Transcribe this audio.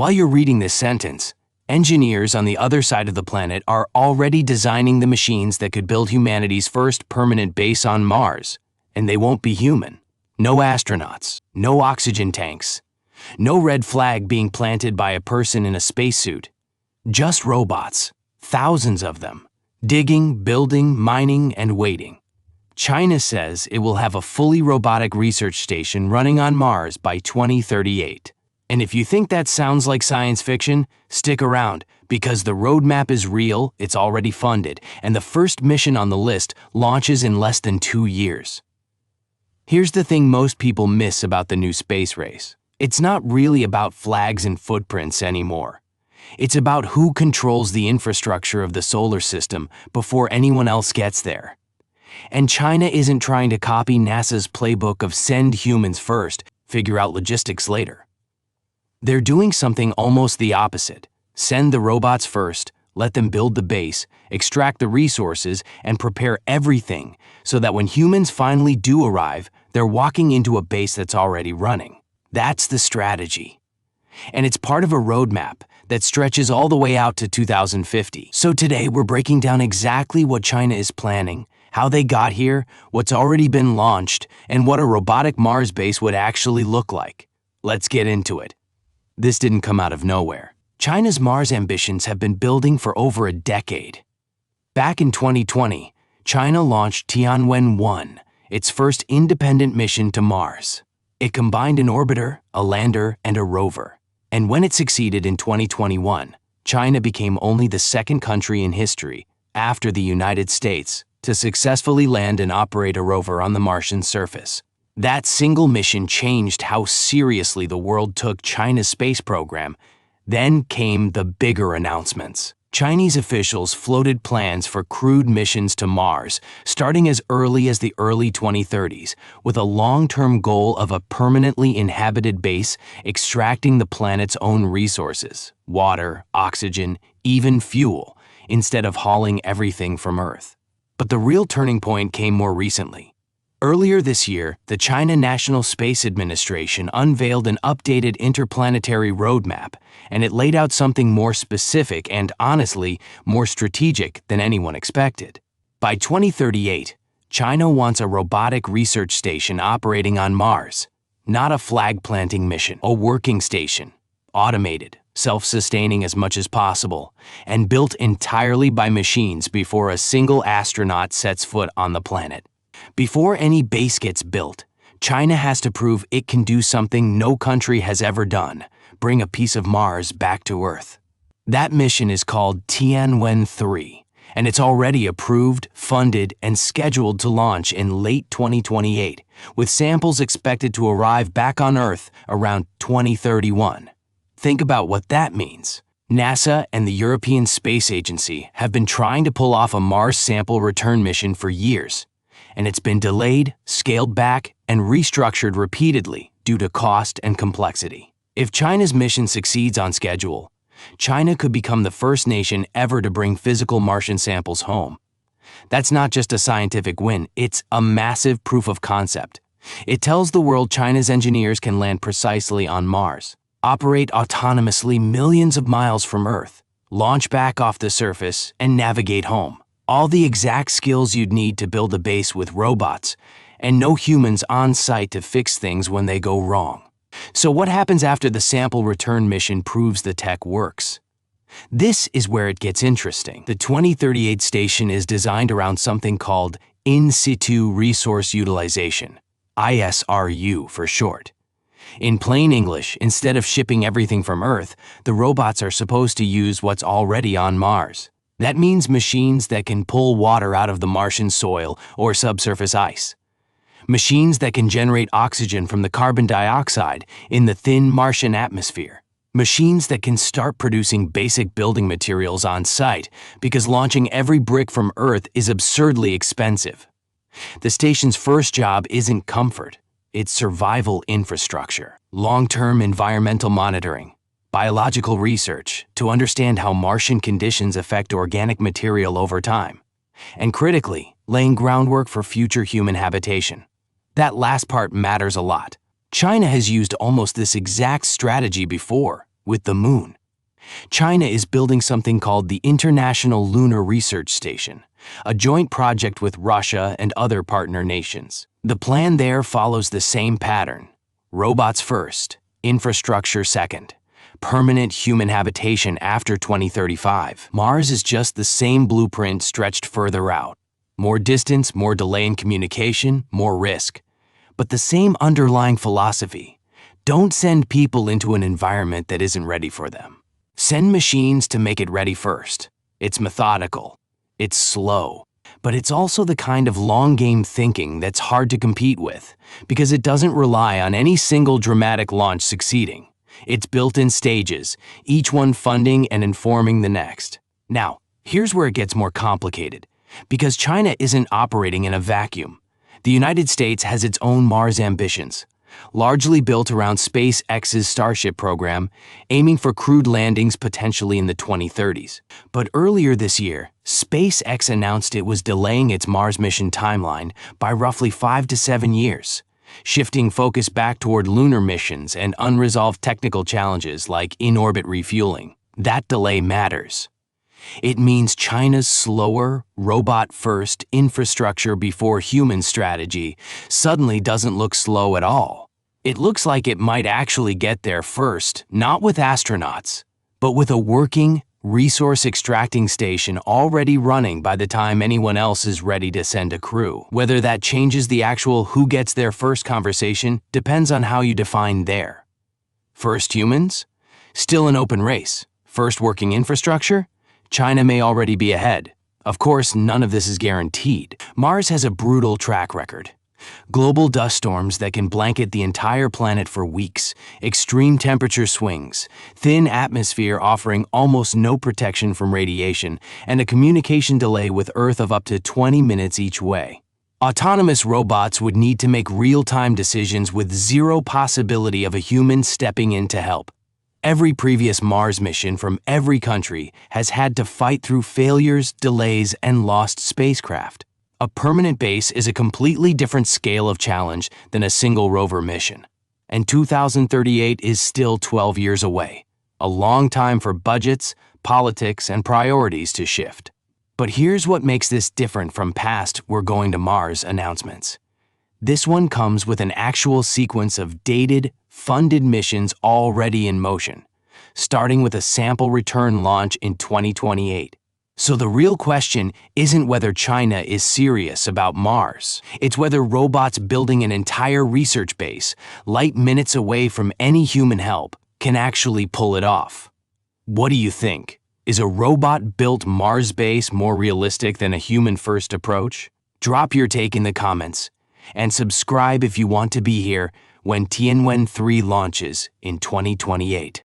While you're reading this sentence, engineers on the other side of the planet are already designing the machines that could build humanity's first permanent base on Mars, and they won't be human. No astronauts, no oxygen tanks, no red flag being planted by a person in a spacesuit. Just robots, thousands of them, digging, building, mining, and waiting. China says it will have a fully robotic research station running on Mars by 2038. And if you think that sounds like science fiction, stick around, because the roadmap is real, it's already funded, and the first mission on the list launches in less than 2 years. Here's the thing most people miss about the new space race. It's not really about flags and footprints anymore. It's about who controls the infrastructure of the solar system before anyone else gets there. And China isn't trying to copy NASA's playbook of send humans first, figure out logistics later. They're doing something almost the opposite. Send the robots first, let them build the base, extract the resources, and prepare everything so that when humans finally do arrive, they're walking into a base that's already running. That's the strategy. And it's part of a roadmap that stretches all the way out to 2050. So today we're breaking down exactly what China is planning, how they got here, what's already been launched, and what a robotic Mars base would actually look like. Let's get into it. This didn't come out of nowhere. China's Mars ambitions have been building for over a decade. Back in 2020, China launched Tianwen-1, its first independent mission to Mars. It combined an orbiter, a lander, and a rover. And when it succeeded in 2021, China became only the second country in history, after the United States, to successfully land and operate a rover on the Martian surface. That single mission changed how seriously the world took China's space program. Then came the bigger announcements. Chinese officials floated plans for crewed missions to Mars, starting as early as the early 2030s, with a long-term goal of a permanently inhabited base extracting the planet's own resources, water, oxygen, even fuel, instead of hauling everything from Earth. But the real turning point came more recently. Earlier this year, the China National Space Administration unveiled an updated interplanetary roadmap, and it laid out something more specific and, honestly, more strategic than anyone expected. By 2038, China wants a robotic research station operating on Mars, not a flag-planting mission, a working station, automated, self-sustaining as much as possible, and built entirely by machines before a single astronaut sets foot on the planet. Before any base gets built, China has to prove it can do something no country has ever done, bring a piece of Mars back to Earth. That mission is called Tianwen-3, and it's already approved, funded, and scheduled to launch in late 2028, with samples expected to arrive back on Earth around 2031. Think about what that means. NASA and the European Space Agency have been trying to pull off a Mars sample return mission for years, and it's been delayed, scaled back, and restructured repeatedly due to cost and complexity. If China's mission succeeds on schedule, China could become the first nation ever to bring physical Martian samples home. That's not just a scientific win, it's a massive proof of concept. It tells the world China's engineers can land precisely on Mars, operate autonomously millions of miles from Earth, launch back off the surface, and navigate home. All the exact skills you'd need to build a base with robots, and no humans on site to fix things when they go wrong. So what happens after the sample return mission proves the tech works? This is where it gets interesting. The 2038 station is designed around something called In Situ Resource Utilization, ISRU for short. In plain English, instead of shipping everything from Earth, the robots are supposed to use what's already on Mars. That means machines that can pull water out of the Martian soil or subsurface ice. Machines that can generate oxygen from the carbon dioxide in the thin Martian atmosphere. Machines that can start producing basic building materials on site because launching every brick from Earth is absurdly expensive. The station's first job isn't comfort, it's survival infrastructure, long-term environmental monitoring, biological research to understand how Martian conditions affect organic material over time, and critically, laying groundwork for future human habitation. That last part matters a lot. China has used almost this exact strategy before, with the moon. China is building something called the International Lunar Research Station, a joint project with Russia and other partner nations. The plan there follows the same pattern: robots first, infrastructure second, permanent human habitation after 2035. Mars is just the same blueprint stretched further out. More distance, more delay in communication, more risk. But the same underlying philosophy: don't send people into an environment that isn't ready for them. Send machines to make it ready first. It's methodical, it's slow, but it's also the kind of long-game thinking that's hard to compete with because it doesn't rely on any single dramatic launch succeeding. It's built in stages, each one funding and informing the next. Now, here's where it gets more complicated, because China isn't operating in a vacuum. The United States has its own Mars ambitions, largely built around SpaceX's Starship program, aiming for crewed landings potentially in the 2030s. But earlier this year, SpaceX announced it was delaying its Mars mission timeline by roughly 5 to 7 years, shifting focus back toward lunar missions and unresolved technical challenges like in-orbit refueling. That delay matters. It means China's slower, robot-first, infrastructure-before-human strategy suddenly doesn't look slow at all. It looks like it might actually get there first, not with astronauts, but with a working, resource-extracting station already running by the time anyone else is ready to send a crew. Whether that changes the actual who gets there first conversation depends on how you define there. First humans? Still an open race. First working infrastructure? China may already be ahead. Of course, none of this is guaranteed. Mars has a brutal track record. Global dust storms that can blanket the entire planet for weeks, extreme temperature swings, thin atmosphere offering almost no protection from radiation, and a communication delay with Earth of up to 20 minutes each way. Autonomous robots would need to make real-time decisions with zero possibility of a human stepping in to help. Every previous Mars mission from every country has had to fight through failures, delays, and lost spacecraft. A permanent base is a completely different scale of challenge than a single rover mission. And 2038 is still 12 years away, a long time for budgets, politics, and priorities to shift. But here's what makes this different from past "we're going to Mars" announcements. This one comes with an actual sequence of dated, funded missions already in motion, starting with a sample return launch in 2028. So the real question isn't whether China is serious about Mars. It's whether robots building an entire research base, light minutes away from any human help, can actually pull it off. What do you think? Is a robot-built Mars base more realistic than a human-first approach? Drop your take in the comments, and subscribe if you want to be here when Tianwen 3 launches in 2028.